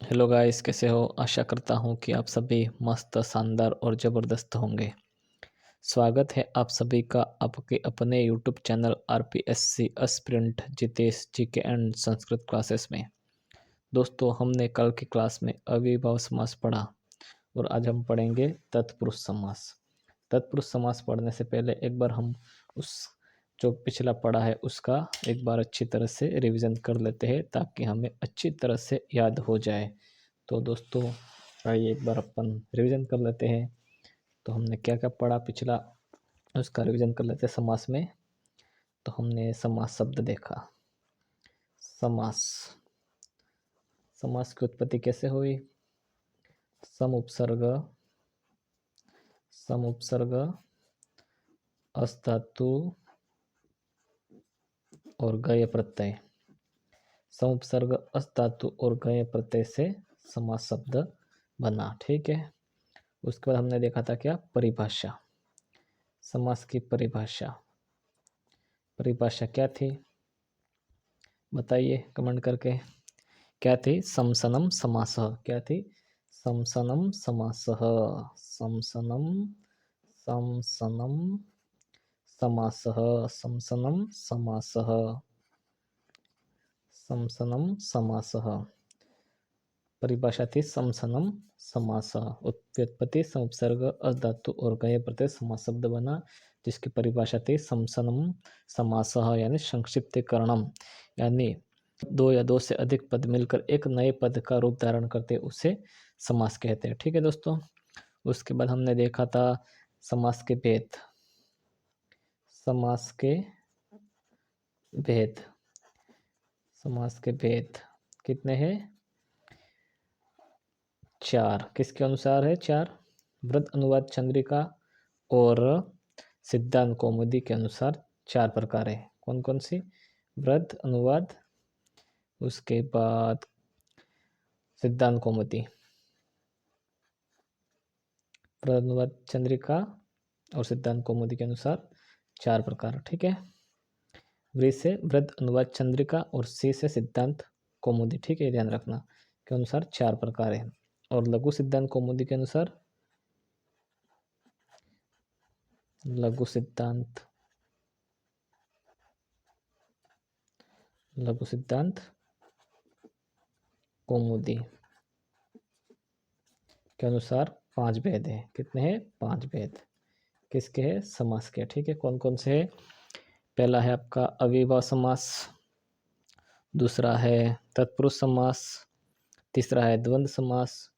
Hello guys, कैसे हो? आशा करता हूँ कि आप सभी मस्त, शानदार और ज़बरदस्त होंगे। स्वागत है आप सभी का आपके अपने YouTube channel RPSC aspirant Jitesh GK and Sanskrit classes में। दोस्तों, हमने कल की क्लास में अविभाव समास पढ़ा और आज हम पढ़ेंगे तत्पुरुष समास। तत्पुरुष समास पढ़ने से पहले एक बार हम उस जो पिछला पढ़ा है उसका एक बार अच्छी तरह से रिवीजन कर लेते हैं ताकि हमें अच्छी तरह से याद हो जाए। तो दोस्तों, आइए एक बार अपन रिवीजन कर लेते हैं। तो हमने क्या क्या पढ़ा पिछला, उसका रिवीजन कर लेते हैं समास में। तो हमने समास शब्द देखा। समास समास की उत्पत्ति कैसे हुई? सम उपसर्ग अस धातु और गय प्रत्यय। सम उपसर्ग अस धातु और गय प्रत्यय से समास शब्द बना। ठीक है। उसके बाद हमने देखा था क्या? परिभाषा। समास की परिभाषा क्या थी? बताइए कमेंट करके। क्या थी? समसनम समासः। क्या थी? समसनम समासः। समसनम समसनम समासः। समसनम समासः। समसनम समासः। परिभाषा थी समसनम समासः। उत्पत्ति समुपसर्ग अस धातु और गय प्रत्यय समास शब्द बना, जिसकी परिभाषा थी समसनम समासः यानी संक्षिप्तीकरणम, यानी दो या दो से अधिक पद मिलकर एक नए पद का रूप धारण करते उसे समास कहते हैं। ठीक है दोस्तों। उसके बाद हमने देखा था समास के भेद। समास के भेद समास के भेद कितने हैं? 4। किसके अनुसार है 4? वृत्त अनुवाद चंद्रिका और सिद्धांत कौमुदी के अनुसार 4 प्रकार है। कौन कौन सी? वृत्त अनुवाद, उसके बाद सिद्धांत कौमुदी, वृत्त अनुवाद चंद्रिका और सिद्धांत कौमुदी के अनुसार 4 प्रकार। ठीक है। वृ से वृत्त अनुवाद चंद्रिका और सी से सिद्धांत कौमुदी। ठीक है, ध्यान रखना के अनुसार 4 प्रकार है। और लघु सिद्धांत कौमुदी के अनुसार लघु सिद्धांत कौमुदी के अनुसार 5 भेद है। कितने हैं? 5 भेद। किसके हैं? समास के। ठीक है। कौन कौन से है? पहला है आपका अविभाव समास, दूसरा है तत्पुरुष समास, तीसरा है द्वंद्व समास,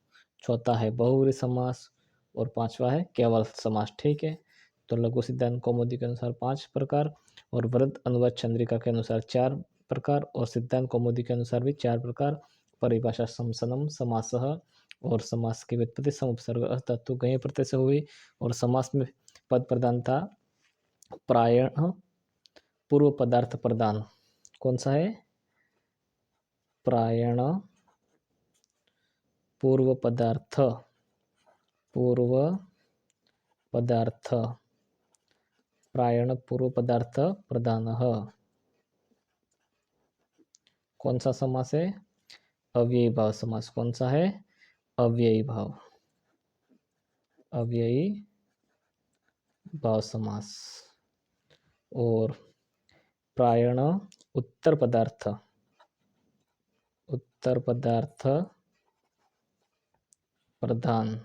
चौथा है बहुव्रीहि समास और पांचवा है केवल समास। ठीक है। तो लघु सिद्धांत कौमुदी के अनुसार 5 प्रकार और वृत्त अनुवाद चंद्रिका के अनुसार 4 प्रकार और सिद्धांत कौमुदी के अनुसार भी 4 प्रकार। परिभाषा समसनम समासः और समास की व्युत्पत्ति सम उपसर्ग अस धातु गय प्रत्यय से हुई और समास में पद प्रधान था प्रायण पूर्व पदार्थ प्रधान। कौन सा है? प्रायण पूर्व पदार्थ प्रायण पूर्व पदार्थ प्रधान। कौन सा समास है? अव्ययी भाव समास। कौन सा है? अव्ययी भाव समास। और प्रायण उत्तर पदार्थ प्रधान।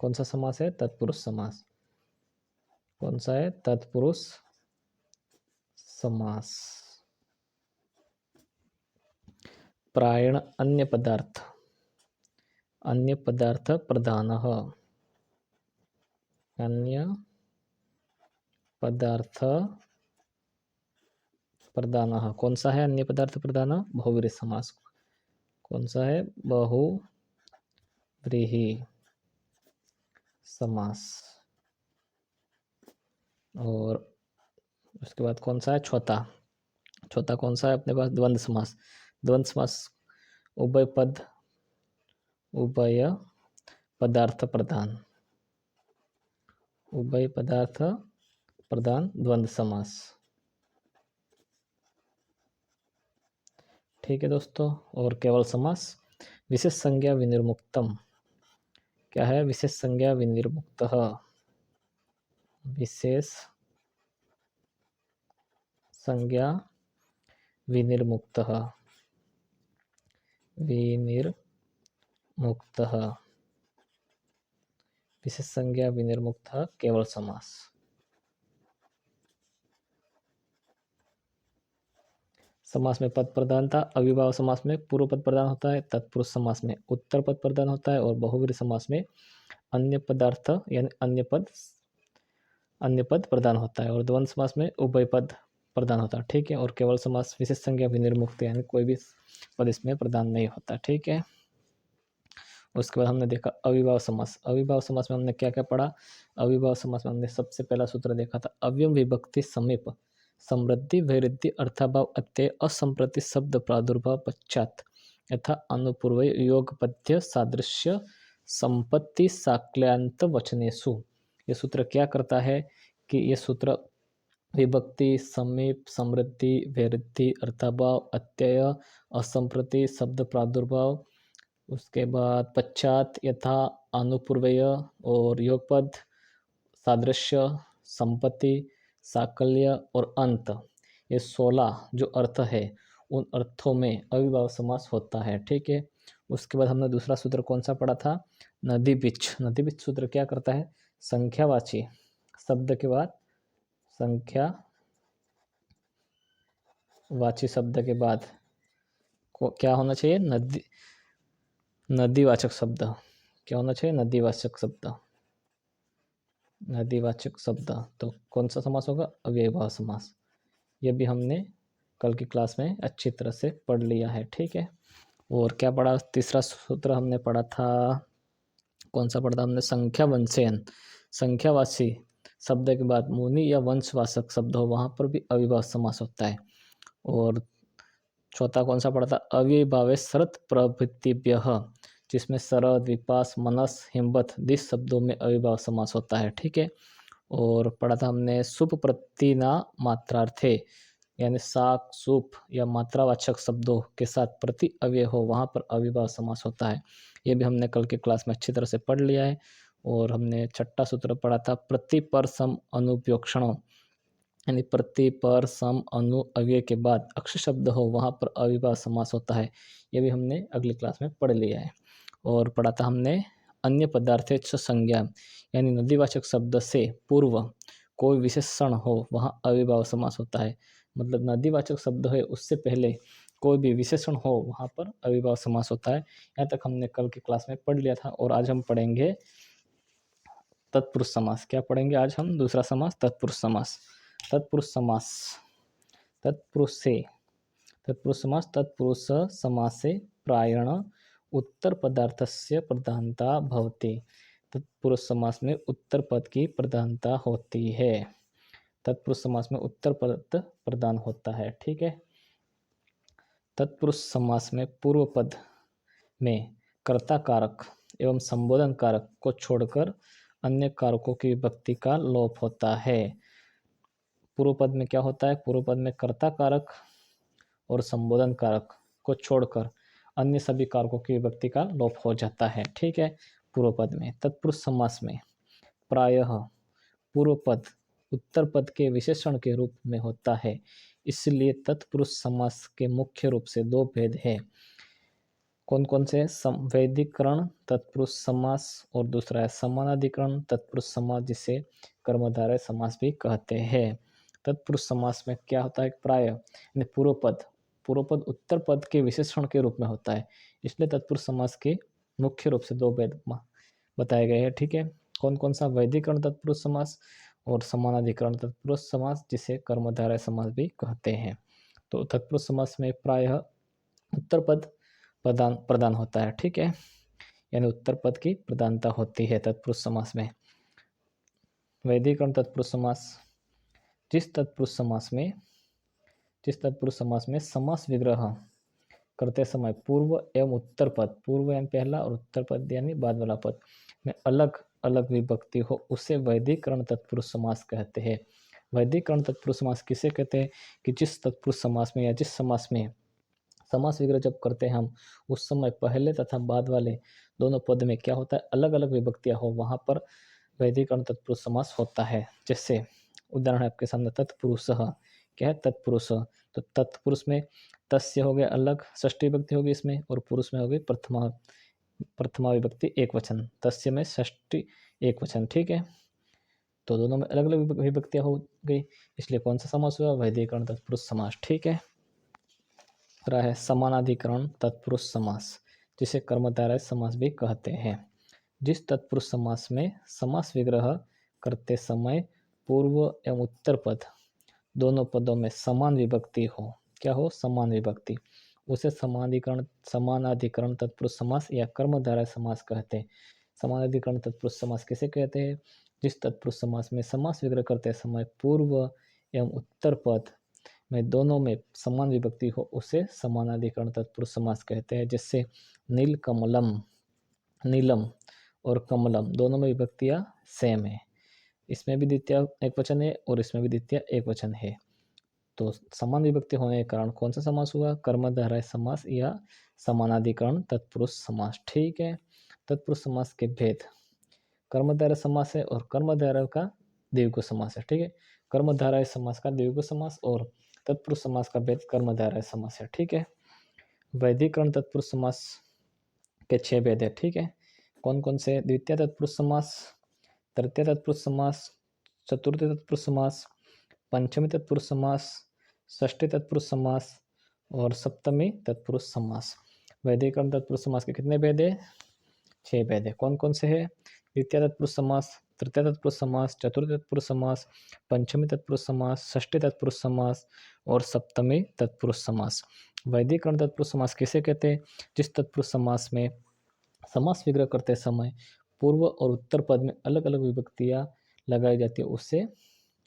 कौन सा समास है? तत्पुरुष समास। कौन सा है? तत्पुरुष समास। प्रायण अन्य पदार्थ प्रधान। अन्य पदार्थ प्रधान। कौन सा है अन्य पदार्थ प्रधान? बहुव्रीहि समास। कौन सा है? बहुव्रीहि समास। और उसके बाद कौन सा है? चौथा कौन सा है अपने पास? द्वंद्व समास। द्वंद्व समास उभय पदार्थ प्रधान द्वंद्व समास। ठीक है दोस्तों। और केवल समास विशेष संज्ञा विनिर्मुक्तम क्या है? विशेष संज्ञा विनिर्मुक्तः, विशेष संज्ञा विनिर्मुक्तः, विनिर्मुक्तः, विशेष संज्ञा विनिर्मुक्तः केवल समास। समास में पद प्रधानता, अविभाव समास में पूर्व पद प्रधान होता है, तत्पुरुष समास में उत्तर पद प्रधान होता है और बहुव्रीहि समास में अन्य पदार्थ यानी अन्य पद प्रदान होता है और द्वंद्व समास में उभय पद प्रदान होता है। ठीक है। और केवल समास विशेष संज्ञा विनिर्मुक्त यानी कोई भी पद इसमें प्रदान नहीं होता। ठीक है। उसके बाद हमने देखा अविभाव समास। अविभाव समास में हमने क्या क्या पढ़ा? अविभाव समास में हमने सबसे पहला सूत्र देखा था अव्यम विभक्ति समीप समृद्धि वैरुद्धि अर्थाभाव अत्यय असंप्रति शब्द प्रादुर्भाव पश्चात यथा अनुपूर्व योग पद्य सादृश्य संपत्ति साक्ल्यांत वचनेषु। ये सूत्र क्या करता है कि ये सूत्र विभक्ति समीप समृद्धि वैरुद्धि अर्थाभाव अत्यय असंप्रति शब्द प्रादुर्भाव, उसके बाद पश्चात यथा अनुपूर्वय और योगपद सादृश्य संपत्ति साकल्य और अंत, ये 16 जो अर्थ है उन अर्थों में अविभाव समास होता है। ठीक है। उसके बाद हमने दूसरा सूत्र कौन सा पढ़ा था? नदी बीच। नदी बीच सूत्र क्या करता है? संख्यावाची शब्द के बाद संख्यावाची शब्द के बाद क्या होना चाहिए? नदीवाचक शब्द। क्या होना चाहिए? नदीवाचक शब्द। नदीवाचक शब्द। तो कौन सा समास होगा? अव्ययभाव समास। ये भी हमने कल की क्लास में अच्छी तरह से पढ़ लिया है। ठीक है। और क्या पढ़ा? तीसरा सूत्र हमने पढ़ा था, कौन सा पढ़ा था हमने? संख्या वंशयन। संख्यावाची शब्द के बाद मुनि या वंशवाचक शब्द हो वहाँ पर भी अविभाव समास होता है। और चौथा कौन सा पढ़ा था? अव्ययभावे शरत प्रभृतिभ्यः, जिसमें शरद विपास मनस हिमवत दिस शब्दों में अविभाव समास होता है। ठीक है। और पढ़ा था हमने सुप प्रतिना मात्रार्थे यानी साक सुप या मात्रावाचक शब्दों के साथ प्रति अव्यय हो वहाँ पर अविभाव समास होता है। ये भी हमने कल की क्लास में अच्छी तरह से पढ़ लिया है। और हमने छठा सूत्र पढ़ा था प्रति पर सम अनुप्योक्षणों यानी प्रति पर सम अनु अव्यय के बाद अक्ष शब्द हो वहाँ पर अविभाव समास होता है। ये भी हमने अगली क्लास में पढ़ लिया है। और पढ़ा था हमने अन्य पदार्थेच्छ संज्ञा यानी नदीवाचक शब्द से पूर्व कोई विशेषण हो वहाँ अविभाव समास होता है। मतलब नदीवाचक शब्द है उससे पहले कोई भी विशेषण हो वहाँ पर अविभाव समास होता है। यहाँ तक हमने कल की क्लास में पढ़ लिया था। और आज हम पढ़ेंगे तत्पुरुष समास। क्या पढ़ेंगे आज हम? दूसरा समास तत्पुरुष समास। तत्पुरुष समास तत्पुरुष समास तत्पुरुष समासे प्रायण उत्तर पदार्थस्य प्रधानता भवति। तत्पुरुष समास में उत्तर पद की प्रधानता होती है। तत्पुरुष समास में उत्तर पद प्रदान होता है। ठीक है। तत्पुरुष समास में पूर्व पद में कर्ता कारक एवं संबोधन कारक को छोड़कर अन्य कारकों की विभक्ति का लोप होता है। पूर्व पद में क्या होता है? पूर्व पद में कर्ता कारक और संबोधन कारक को छोड़कर अन्य सभी कारकों की विभक्ति का लोप हो जाता है। ठीक है। पूर्व पद में। तत्पुरुष समास में प्रायः पूर्व पद उत्तर पद के विशेषण के रूप में होता है। इसलिए तत्पुरुष समास के मुख्य रूप से 2 भेद हैं। कौन कौन से? वैदिकरण तत्पुरुष समास और दूसरा है समानाधिकरण तत्पुरुष समास, जिसे कर्मधारय समास भी कहते हैं। तत्पुरुष समास में क्या होता है? प्राय यानी पूर्व पद उत्तर पद के विशेषण के रूप में होता है। इसलिए तत्पुरुष समास के मुख्य रूप से 2 भेद बताए गए हैं। ठीक है। कौन कौन सा? वैदिकरण तत्पुरुष समास और समानाधिकरण तत्पुरुष समास, जिसे कर्मधारय समास भी कहते हैं। तो तत्पुरुष समास में प्रायः उत्तर पद प्रदान होता है। ठीक है। यानी उत्तर पद की प्रधानता होती है तत्पुरुष समास में। वैदिकरण तत्पुरुष समास जिस तत्पुरुष समास में समास विग्रह करते समय पूर्व एवं उत्तर पद, पूर्व यानी पहला और उत्तर पद यानी बाद वाला पद में अलग अलग विभक्ति हो उसे वैदिकरण तत्पुरुष समास कहते हैं। वैदिकरण तत्पुरुष समास किसे कहते हैं? कि जिस तत्पुरुष समास में या जिस समास में समास विग्रह जब करते हैं हम, उस समय पहले तथा बाद वाले दोनों पद में क्या होता है, अलग अलग विभक्तियां हो, वहां पर वैदिकरण तत्पुरुष समास होता है। जैसे उदाहरण है आपके सामने, तत्पुरुषः, क्या है, तत्पुरुष। तो तत्पुरुष में तस्य हो गया अलग, षष्ठी विभक्ति होगी इसमें, और पुरुष में हो गई प्रथमा प्रथमा विभक्ति एक वचन, तस्य में षष्ठी एक वचन, ठीक है। तो दोनों में अलग अलग विभक्तियां हो गई, इसलिए कौन सा समास हुआ, वैदिकरण तत्पुरुष समास, ठीक है। रहा है समानाधिकरण तत्पुरुष समास, जिसे कर्मधारय समास भी कहते हैं। जिस तत्पुरुष समास में समास विग्रह करते समय पूर्व एवं उत्तर पद दोनों पदों में समान विभक्ति हो, क्या हो, समान विभक्ति, उसे समानाधिकरण तत्पुरुष समास या कर्मधारय समास कहते हैं। समानाधिकरण तत्पुरुष समास किसे कहते हैं, जिस तत्पुरुष समास में समास विग्रह करते समय पूर्व एवं उत्तर पद में दोनों में समान विभक्ति हो, उसे समानाधिकरण तत्पुरुष समास कहते हैं। जैसे नील कमलम, नीलम और कमलम दोनों में विभक्तियां सेम है, इसमें भी द्वितीय एक वचन है और इसमें भी द्वितीय एक वचन है। तो समान विभक्ति होने के कारण कौन सा समास हुआ, कर्मधारय समास या समानाधिकरण तत्पुरुष समास, ठीक है। तत्पुरुष समास के भेद, कर्मधारय समास है और कर्मधारय का द्विगु समास है, ठीक है। कर्मधारय समास का द्विगु समास और तत्पुरुष समास का भेद कर्मधारय समास है, ठीक है। वैदिकरण तत्पुरुष समास के 6 भेद है, ठीक है। कौन कौन से, द्वितीय तत्पुरुष समास, तृतीय तत्पुरुष समास, चतुर्थी तत्पुरुष समास, पंचमी तत्पुरुष समास, षष्ठी तत्पुरुष समास और सप्तमी तत्पुरुष समास। वैदिकरण तत्पुरुष समास के कितने भेद है, 6 भेद है। कौन कौन से है, द्वितीय तत्पुरुष समास, तृतीय तत्पुरुष समास, चतुर्थ तत्पुरुष समास, पंचमी तत्पुरुष समास, षष्ठी तत्पुरुष समास और सप्तमी तत्पुरुष समास। वैदिकरण तत्पुरुष समास किसे कहते हैं, जिस तत्पुरुष समास में समास विग्रह करते समय पूर्व और उत्तर पद में अलग अलग विभक्तियां लगाई जाती है, उससे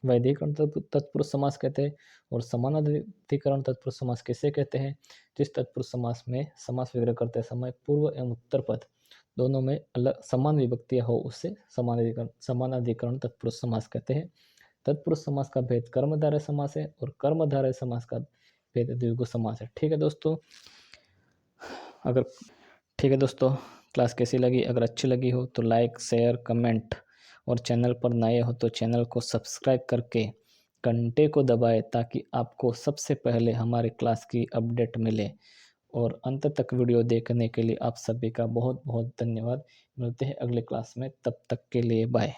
वैदिकरण तत्पुरुष समास कहते हैं। और समानाधिकरण तत्पुरुष समास किसे कहते हैं, जिस तत्पुरुष समास में समास विग्रह करते समय पूर्व एवं उत्तर पद दोनों में अलग समान विभक्तियां हो, उससे समानाधिकरण तत्पुरुष समास कहते हैं। तत्पुरुष समास का भेद कर्मधारय समास है और कर्मधारय समास का भेद द्विगु समास है, ठीक है दोस्तों। अगर ठीक है दोस्तों, क्लास कैसी लगी, अगर अच्छी लगी हो तो लाइक शेयर कमेंट, और चैनल पर नए हो तो चैनल को सब्सक्राइब करके घंटे को दबाएं, ताकि आपको सबसे पहले हमारे क्लास की अपडेट मिले। और अंत तक वीडियो देखने के लिए आप सभी का बहुत बहुत धन्यवाद। मिलते हैं अगले क्लास में, तब तक के लिए बाय।